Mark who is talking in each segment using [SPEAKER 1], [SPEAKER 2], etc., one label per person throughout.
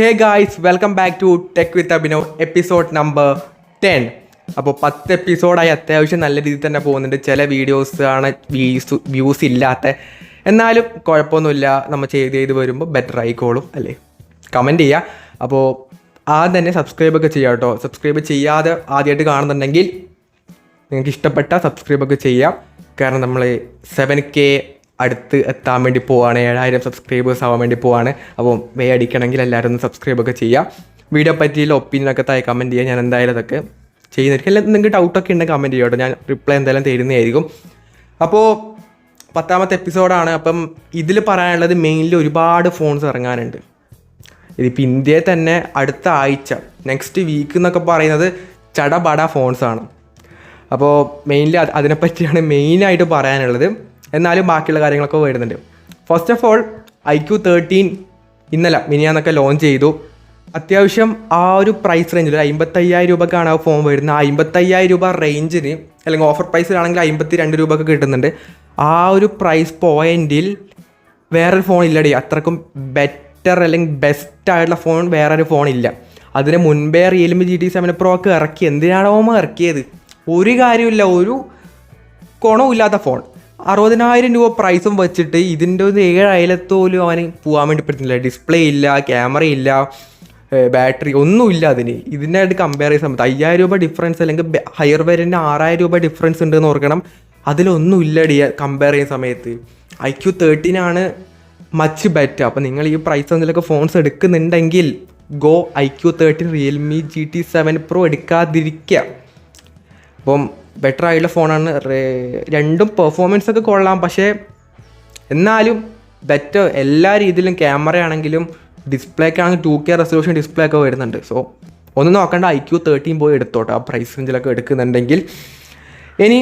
[SPEAKER 1] Hey guys, welcome back to tech with Abhinav episode number 10. അപ്പോൾ 10 എപ്പിസോഡായി അത്യാവശ്യം നല്ല രീതിയിൽ തന്നെ പോകുന്നുണ്ട്. ചില വീഡിയോസ് ആണ് വ്യൂസ് ഇല്ലാത്ത, എന്നാലും കുഴപ്പമൊന്നുമില്ല. നമ്മൾ ചെയ്ത് വരുമ്പോൾ ബെറ്റർ ആയിക്കോളും അല്ലേ. കമൻറ്റ് ചെയ്യുക. അപ്പോൾ ആദ്യം തന്നെ സബ്സ്ക്രൈബൊക്കെ ചെയ്യാം കേട്ടോ. സബ്സ്ക്രൈബ് ചെയ്യാതെ ആദ്യമായിട്ട് കാണുന്നുണ്ടെങ്കിൽ നിങ്ങൾക്ക് ഇഷ്ടപ്പെട്ട സബ്സ്ക്രൈബൊക്കെ ചെയ്യാം. കാരണം നമ്മൾ 7K അടുത്ത് എത്താൻ വേണ്ടി പോവാണ്. 7000 സബ്സ്ക്രൈബേഴ്സ് ആവാൻ വേണ്ടി പോവാണ്. അപ്പോൾ അടിക്കണമെങ്കിൽ എല്ലാവരും ഒന്ന് സബ്സ്ക്രൈബൊക്കെ ചെയ്യാം. വീഡിയോ പറ്റിയുള്ള ഒപ്പീനിയനൊക്കെ താഴെ കമൻറ്റ് ചെയ്യാം. ഞാൻ എന്തായാലും അതൊക്കെ ചെയ്യുന്നതായിരിക്കും. അല്ലെങ്കിൽ നിങ്ങൾക്ക് ഡൗട്ടൊക്കെ ഉണ്ടെങ്കിൽ കമൻറ്റ് ചെയ്യാം കേട്ടോ. ഞാൻ റിപ്ലൈ എന്തായാലും തരുന്നതായിരിക്കും. അപ്പോൾ 10ാമത്തെ എപ്പിസോഡാണ്. അപ്പം ഇതിൽ പറയാനുള്ളത് മെയിൻലി ഒരുപാട് ഫോൺസ് ഇറങ്ങാനുണ്ട്. ഇതിപ്പോൾ ഇന്ത്യയിൽ തന്നെ അടുത്ത ആഴ്ച നെക്സ്റ്റ് വീക്ക് എന്നൊക്കെ പറയുന്നത് ചടപട ഫോൺസാണ്. അപ്പോൾ മെയിൻലി അതിനെപ്പറ്റിയാണ് മെയിനായിട്ട് പറയാനുള്ളത്. എന്നാലും ബാക്കിയുള്ള കാര്യങ്ങളൊക്കെ വരുന്നുണ്ട്. ഫസ്റ്റ് ഓഫ് ഓൾ IQ13 മിനിയാന്നൊക്കെ ലോഞ്ച് ചെയ്തു. അത്യാവശ്യം ആ ഒരു പ്രൈസ് റേഞ്ചിൽ 55,000 രൂപക്കാണ് ആ ഫോൺ വരുന്നത്. 55,000 രൂപ റേഞ്ചിന് അല്ലെങ്കിൽ ഓഫർ പ്രൈസിലാണെങ്കിൽ 52 രൂപക്ക് കിട്ടുന്നുണ്ട്. ആ ഒരു പ്രൈസ് പോയിന്റിൽ വേറൊരു ഫോൺ ഇല്ലടി. അത്രക്കും ബെറ്റർ അല്ലെങ്കിൽ ബെസ്റ്റ് ആയിട്ടുള്ള ഫോൺ വേറൊരു ഫോണില്ല. അതിന് മുൻപേ Realme GT7 Pro ഒക്കെ ഇറക്കി. എന്തിനാണോ ഇറക്കിയത്? ഒരു കാര്യമില്ല, ഒരു ഗുണമില്ലാത്ത ഫോൺ. 60,000 രൂപ പ്രൈസും വെച്ചിട്ട് ഇതിൻ്റെ ഒരു 7,000 പോലും അവന് പോകാൻ വേണ്ടി പറ്റുന്നില്ല. ഡിസ്പ്ലേ ഇല്ല, ക്യാമറ ഇല്ല, ബാറ്ററി ഒന്നുമില്ല അതിന്. ഇതിനായിട്ട് കമ്പയർ ചെയ്യുന്ന സമയത്ത് 5,000 രൂപ ഡിഫറൻസ് അല്ലെങ്കിൽ ഹയർ വേരിയൻ്റ് 6,000 രൂപ ഡിഫറൻസ് ഉണ്ടെന്ന് ഓർക്കണം. അതിലൊന്നും ഇല്ലടി കമ്പയർ ചെയ്യുന്ന സമയത്ത്. IQ13 much better. അപ്പോൾ നിങ്ങൾ ഈ പ്രൈസ് എന്തെങ്കിലുമൊക്കെ ഫോൺസ് എടുക്കുന്നുണ്ടെങ്കിൽ go IQ13 Realme GT7 Pro എടുക്കാതിരിക്കുക. അപ്പം ബെറ്റർ ആയിട്ടുള്ള ഫോണാണ്. രണ്ടും പെർഫോമൻസ് ഒക്കെ കൊള്ളാം, പക്ഷേ എന്നാലും ബെറ്റർ എല്ലാ രീതിയിലും. ക്യാമറ ആണെങ്കിലും ഡിസ്പ്ലേക്കാണെങ്കിൽ 2K റെസൊല്യൂഷൻ ഡിസ്പ്ലേ ഒക്കെ വരുന്നുണ്ട്. സോ ഒന്നും നോക്കണ്ട, IQ13 പോയി എടുത്തോട്ടെ ആ പ്രൈസ് റേഞ്ചിലൊക്കെ എടുക്കുന്നുണ്ടെങ്കിൽ. ഇനി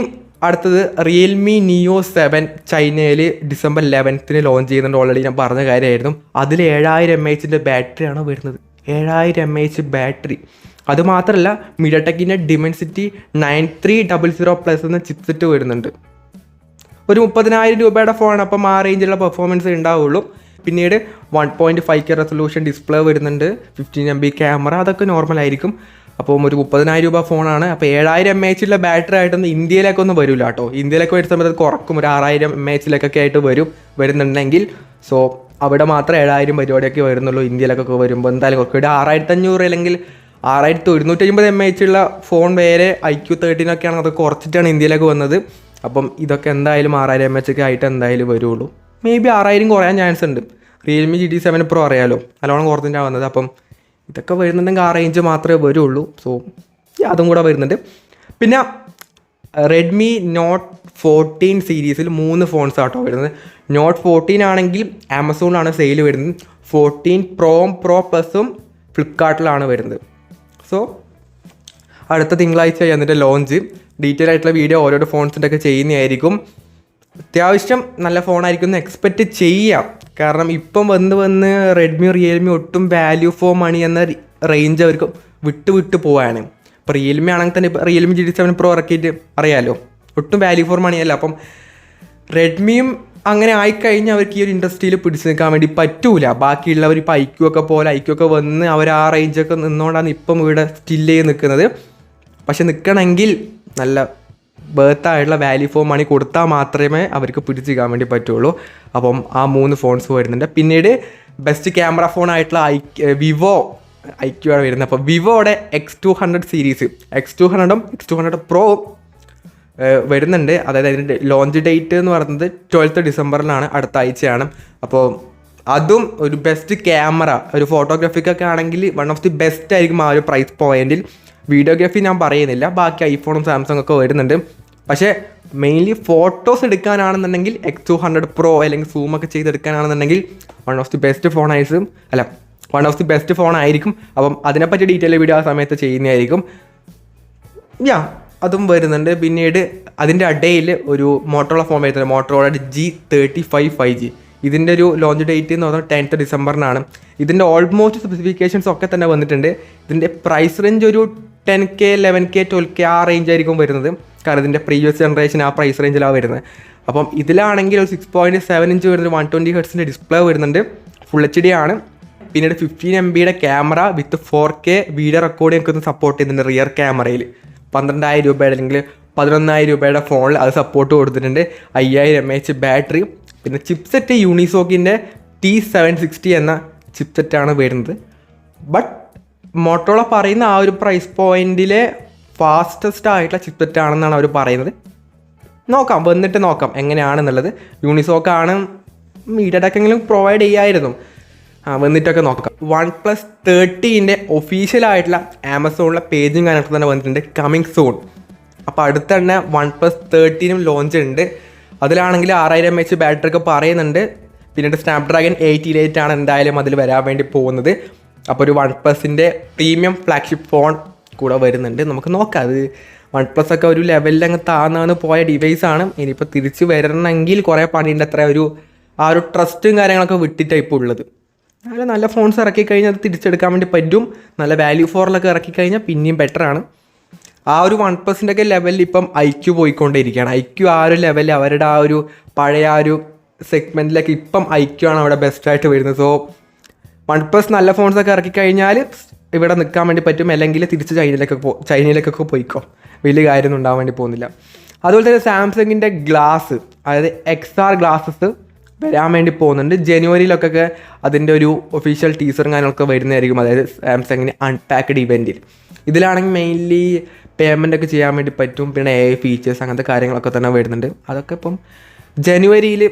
[SPEAKER 1] അടുത്തത് Realme Neo 7 ചൈനയിൽ December 11 ലോഞ്ച് ചെയ്യുന്നുണ്ട്. ഓൾറെഡി ഞാൻ പറഞ്ഞ കാര്യമായിരുന്നു. അതിൽ 7000 mAh ബാറ്ററിയാണ് വരുന്നത്. 7000 mAh ബാറ്ററി. അതുമാത്രമല്ല, MediaTekൻ്റെ Dimensity 9300+ എന്ന ചിപ്സെറ്റ് വരുന്നുണ്ട്. ഒരു 30,000 രൂപയുടെ ഫോണാണ്. അപ്പം ആ റേഞ്ചിലുള്ള പെർഫോമൻസ് ഉണ്ടാവുള്ളൂ. പിന്നീട് 1.5K റെസൊല്യൂഷൻ ഡിസ്പ്ലേ വരുന്നുണ്ട്, 15 MB ക്യാമറ, അതൊക്കെ നോർമലായിരിക്കും. അപ്പം ഒരു 30,000 രൂപ ഫോണാണ്. അപ്പോൾ 7000 mAh ബാറ്ററി ആയിട്ടൊന്നും ഇന്ത്യയിലേക്കൊന്നും വരില്ല കേട്ടോ. ഇന്ത്യയിലേക്ക് വരുന്ന സമയത്ത് കുറക്കും, ഒരു 6,000 mAh ആയിട്ട് വരുന്നുണ്ടെങ്കിൽ. സോ അവിടെ മാത്രം 7000 പരിപാടിയൊക്കെ വരുന്നുള്ളൂ. ഇന്ത്യയിലേക്കൊക്കെ വരുമ്പോൾ എന്തായാലും കുറച്ച് 6,500 അല്ലെങ്കിൽ 6,150 mAh ഉള്ള ഫോൺ വേറെ IQ13 ഒക്കെയാണ്. അത് കുറച്ചിട്ടാണ് ഇന്ത്യയിലേക്ക് വന്നത്. അപ്പം ഇതൊക്കെ എന്തായാലും 6,000 mAh ആയിട്ട് എന്തായാലും വരുള്ളൂ. മേ ബി 6,000 കുറയാൻ ചാൻസ് ഉണ്ട്. Realme GT7 Pro അറിയാലോ, നല്ലോണം കുറച്ചിട്ടാണ് വന്നത്. അപ്പം ഇതൊക്കെ വരുന്നുണ്ടെങ്കിൽ ആ റേഞ്ച് മാത്രമേ വരുള്ളൂ. സോ അതും കൂടെ വരുന്നുണ്ട്. പിന്നെ Redmi Note 14 സീരീസിൽ 3 ഫോൺസ് ആട്ടോ വരുന്നത്. Note 14 ആണെങ്കിൽ ആമസോണിലാണ് സെയിൽ വരുന്നത്. 14 Pro Plusഉം ഫ്ലിപ്കാർട്ടിലാണ് വരുന്നത്. സോ അടുത്ത തിങ്കളാഴ്ച അതിൻ്റെ ലോഞ്ച്. ഡീറ്റെയിൽ ആയിട്ടുള്ള വീഡിയോ ഓരോരോ ഫോൺസിൻ്റെ ഒക്കെ ചെയ്യുന്നതായിരിക്കും. അത്യാവശ്യം നല്ല ഫോണായിരിക്കും എന്ന് എക്സ്പെക്റ്റ് ചെയ്യാം. കാരണം ഇപ്പം വന്ന് റെഡ്മി Realme ഒട്ടും വാല്യൂ ഫോർ മണി എന്ന റേഞ്ച് അവർക്ക് വിട്ട് പോവാണ്. ഇപ്പോൾ Realme ആണെങ്കിൽ തന്നെ ഇപ്പോൾ Realme GT7 Pro ഇറക്കിയിട്ട് അറിയാമല്ലോ, ഒട്ടും വാല്യൂ ഫോർ മണിയല്ല. അപ്പം റെഡ്മിയും അങ്ങനെ ആയിക്കഴിഞ്ഞാൽ അവർക്ക് ഈ ഒരു ഇൻഡസ്ട്രിയിൽ പിടിച്ച് നിൽക്കാൻ വേണ്ടി പറ്റൂല. ബാക്കിയുള്ളവർ ഇപ്പോൾ IQ ഒക്കെ വന്ന് അവർ ആ റേഞ്ചൊക്കെ നിന്നുകൊണ്ടാണ് ഇപ്പം ഇവിടെ സ്റ്റിൽ ചെയ്ത് നിൽക്കുന്നത്. പക്ഷെ നിൽക്കണമെങ്കിൽ നല്ല ബേർത്തായിട്ടുള്ള വാല്യൂ ഫോർ മണി കൊടുത്താൽ മാത്രമേ അവർക്ക് പിടിച്ച് നിൽക്കാൻ വേണ്ടി പറ്റുള്ളൂ. അപ്പം ആ 3 ഫോൺസ് വരുന്നുണ്ട്. പിന്നീട് ബെസ്റ്റ് ക്യാമറ ഫോണായിട്ടുള്ള വിവോ IQ ആണ് വരുന്നത്. അപ്പോൾ വിവോയുടെ X200 സീരീസ്, X200ഉം X200 Pro വരുന്നുണ്ട്. അതായത് അതിൻ്റെ ലോഞ്ച് ഡേറ്റ് എന്ന് പറയുന്നത് 12th ഡിസംബറിലാണ്, അടുത്ത ആഴ്ചയാണ്. അപ്പോൾ അതും ഒരു ബെസ്റ്റ് ക്യാമറ, ഒരു ഫോട്ടോഗ്രാഫിക്കൊക്കെ ആണെങ്കിൽ വൺ ഓഫ് ദി ബെസ്റ്റ് ആയിരിക്കും ആ ഒരു പ്രൈസ് പോയിന്റിൽ. വീഡിയോഗ്രാഫി ഞാൻ പറയുന്നില്ല, ബാക്കി ഐഫോണും സാംസങ് ഒക്കെ വരുന്നുണ്ട്. പക്ഷേ മെയിൻലി ഫോട്ടോസ് എടുക്കാനാണെന്നുണ്ടെങ്കിൽ X200 Pro അല്ലെങ്കിൽ സൂമൊക്കെ ചെയ്തെടുക്കാനാണെന്നുണ്ടെങ്കിൽ വൺ ഓഫ് ദി ബെസ്റ്റ് ഫോണായിരിക്കും. അപ്പം അതിനെപ്പറ്റി ഡീറ്റെയിൽ വീഡിയോ ആ സമയത്ത് ചെയ്യുന്നതായിരിക്കും. അതും വരുന്നുണ്ട്. പിന്നീട് അതിൻ്റെ ഇടയിൽ ഒരു മോട്ടോറോള ഫോൺ വരുന്നുണ്ട്, മോട്ടോറോള G35 5G. ഇതിൻ്റെ ഒരു ലോഞ്ച് ഡേറ്റ് എന്ന് പറഞ്ഞാൽ 10th ഡിസംബറിനാണ്. ഇതിൻ്റെ ഓൾമോസ്റ്റ് സ്പെസിഫിക്കേഷൻസ് ഒക്കെ തന്നെ വന്നിട്ടുണ്ട്. ഇതിൻ്റെ പ്രൈസ് റേഞ്ച് ഒരു 10K 11K 12K ആ റേഞ്ച് ആയിരിക്കും വരുന്നത്. കാരണം ഇതിൻ്റെ പ്രീവിയസ് ജനറേഷൻ ആ പ്രൈസ് റേഞ്ചിലാണ് വരുന്നത്. അപ്പം ഇതിലാണെങ്കിൽ ഒരു 6.7 ഇഞ്ച് വരുന്നത് 120 Hz ഡിസ്പ്ലേ വരുന്നുണ്ട്. ഫുൾ HD ആണ്. പിന്നീട് 15 MB ക്യാമറ വിത്ത് 4K വീഡിയോ റെക്കോർഡിംഗ് ഒക്കെ ഒന്ന് സപ്പോർട്ട് ചെയ്യുന്നുണ്ട് റിയർ ക്യാമറയിൽ. 12,000 രൂപയുടെ അല്ലെങ്കിൽ 11,000 രൂപയുടെ ഫോണിൽ അത് സപ്പോർട്ട് കൊടുത്തിട്ടുണ്ട്. 5000 mAh ബാറ്ററി. പിന്നെ ചിപ്സെറ്റ് യൂണിസോക്കിൻ്റെ T760 എന്ന ചിപ്സെറ്റാണ് വരുന്നത്. ബട്ട് മോട്ടോറോള പറയുന്ന ആ ഒരു പ്രൈസ് പോയിന്റിലെ ഫാസ്റ്റസ്റ്റ് ആയിട്ടുള്ള ചിപ്സെറ്റ് ആണെന്നാണ് അവർ പറയുന്നത്. നോക്കാം, വന്നിട്ട് നോക്കാം എങ്ങനെയാണെന്നുള്ളത്. യൂണിസോക്കാണ് മീഡിയടെക്കെങ്കിലും പ്രൊവൈഡ് ചെയ്യായിരുന്നു. വന്നിട്ടൊക്കെ നോക്കാം. OnePlus 30 ഒഫീഷ്യലായിട്ടുള്ള ആമസോണിലെ പേജും കാര്യങ്ങളൊക്കെ തന്നെ വന്നിട്ടുണ്ട്. Coming soon. അപ്പോൾ അടുത്ത് തന്നെ OnePlus 30 ലോഞ്ച് ഉണ്ട്. അതിലാണെങ്കിൽ 6000 mAh ബാറ്ററി ഒക്കെ പറയുന്നുണ്ട്. പിന്നീട് സ്നാപ്ഡ്രാഗൺ 888 ആണ് എന്തായാലും അതിൽ വരാൻ വേണ്ടി പോകുന്നത്. അപ്പോൾ ഒരു OnePlusൻ്റെ പ്രീമിയം ഫ്ലാഗ്ഷിപ്പ് ഫോൺ കൂടെ വരുന്നുണ്ട്. നമുക്ക് നോക്കാം. അത് OnePlus ഒക്കെ ഒരു ലെവലിൽ അങ്ങ് താഴ്ന്നു പോയ ഡിവൈസാണ്. ഇനിയിപ്പോൾ തിരിച്ച് വരണമെങ്കിൽ കുറേ പണിയുണ്ട്. അത്ര ആ ഒരു ട്രസ്റ്റും കാര്യങ്ങളൊക്കെ വിട്ടിട്ടാണ് ഇപ്പോൾ ഉള്ളത്. അതിൽ നല്ല ഫോൺസ് ഇറക്കി കഴിഞ്ഞാൽ അത് തിരിച്ചെടുക്കാൻ വേണ്ടി പറ്റും. നല്ല വാല്യൂ ഫോറിലൊക്കെ ഇറക്കി കഴിഞ്ഞാൽ പിന്നെയും ബെറ്ററാണ്. ആ ഒരു OnePlusൻ്റെ ഒക്കെ ലെവലിൽ ഇപ്പം IQ പോയിക്കൊണ്ടിരിക്കുകയാണ്. IQ ആ ഒരു ലെവലിൽ അവരുടെ ആ ഒരു പഴയ ആ ഒരു സെഗ്മെൻറ്റിലൊക്കെ ഇപ്പം IQ ആണ് അവിടെ ബെസ്റ്റായിട്ട് വരുന്നത്. സോ OnePlus നല്ല ഫോൺസൊക്കെ ഇറക്കി കഴിഞ്ഞാൽ ഇവിടെ നിൽക്കാൻ വേണ്ടി പറ്റും. അല്ലെങ്കിൽ തിരിച്ച് ചൈനയിലേക്കൊക്കെ പോയിക്കോ. വലിയ കാര്യമൊന്നും ഉണ്ടാകാൻ വേണ്ടി പോകുന്നില്ല. അതുപോലെ തന്നെ സാംസങ്ങിൻ്റെ ഗ്ലാസ്, അതായത് XR ഗ്ലാസസ് വരാൻ വേണ്ടി പോകുന്നുണ്ട്. ജനുവരിയിലൊക്കെ അതിൻ്റെ ഒരു ഒഫീഷ്യൽ ടീസറും കാര്യങ്ങളൊക്കെ വരുന്നതായിരിക്കും. അതായത് സാംസങ്ങിന് അൺപാക്ക്ഡ് ഇവൻറ്റിൽ. ഇതിലാണെങ്കിൽ മെയിൻലി പേയ്മെൻ്റ് ഒക്കെ ചെയ്യാൻ വേണ്ടി പറ്റും. പിന്നെ AI ഫീച്ചേഴ്സ് അങ്ങനത്തെ കാര്യങ്ങളൊക്കെ തന്നെ വരുന്നുണ്ട്. അതൊക്കെ ഇപ്പം ജനുവരിയിൽ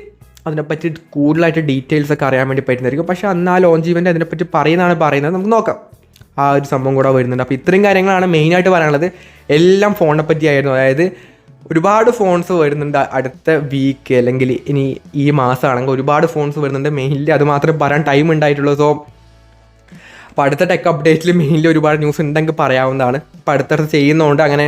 [SPEAKER 1] അതിനെപ്പറ്റി കൂടുതലായിട്ട് ഡീറ്റെയിൽസ് ഒക്കെ അറിയാൻ വേണ്ടി പറ്റുന്നതായിരിക്കും. പക്ഷേ അന്ന് ആ ലോഞ്ച് ഇവൻ്റ് അതിനെപ്പറ്റി പറയുന്നത്. നമുക്ക് നോക്കാം. ആ ഒരു സംഭവം കൂടെ വരുന്നുണ്ട്. അപ്പോൾ ഇത്രയും കാര്യങ്ങളാണ് മെയിനായിട്ട് പറയാനുള്ളത്. എല്ലാം ഫോണിനെ പറ്റിയായിരുന്നു. അതായത് ഒരുപാട് ഫോൺസ് വരുന്നുണ്ട് അടുത്ത വീക്ക്, അല്ലെങ്കിൽ ഇനി ഈ മാസമാണെങ്കിൽ ഒരുപാട് ഫോൺസ് വരുന്നുണ്ട്. മെയിൻലി അത് മാത്രമേ പറയാൻ ടൈം ഉണ്ടായിട്ടുള്ളൂ. സോ അപ്പോൾ അടുത്ത ടെക് അപ്ഡേറ്റിൽ മെയിൻലി ഒരുപാട് ന്യൂസ് ഉണ്ടെങ്കിൽ പറയാവുന്നതാണ്. അപ്പോൾ അടുത്തടുത്ത് ചെയ്യുന്നതുകൊണ്ട് അങ്ങനെ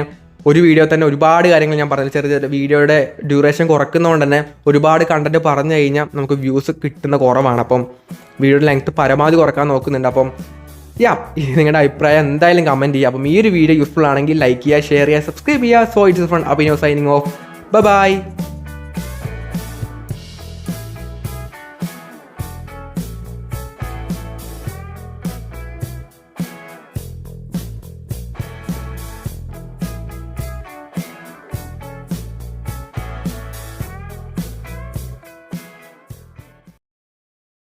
[SPEAKER 1] ഒരു വീഡിയോ തന്നെ ഒരുപാട് കാര്യങ്ങൾ ഞാൻ പറഞ്ഞു. ചെറിയ വീഡിയോയുടെ ഡ്യൂറേഷൻ കുറയ്ക്കുന്നതുകൊണ്ട് തന്നെ ഒരുപാട് കണ്ടൻറ്റ് പറഞ്ഞു കഴിഞ്ഞാൽ നമുക്ക് വ്യൂസ് കിട്ടുന്ന കുറവാണ്. അപ്പം വീഡിയോയുടെ ലെങ്ത്ത് പരമാവധി കുറക്കാൻ നോക്കുന്നുണ്ട്. അപ്പം നിങ്ങളുടെ അഭിപ്രായം എന്തായാലും കമൻറ്റ് ചെയ്യുക. അപ്പം ഈ ഒരു വീഡിയോ യൂസ്ഫുൾ ആണെങ്കിൽ ലൈക്ക് ചെയ്യുക, ഷെയർ ചെയ്യുക, സബ്സ്ക്രൈബ് ചെയ്യുക. So it's fun Abhinav signing off. By.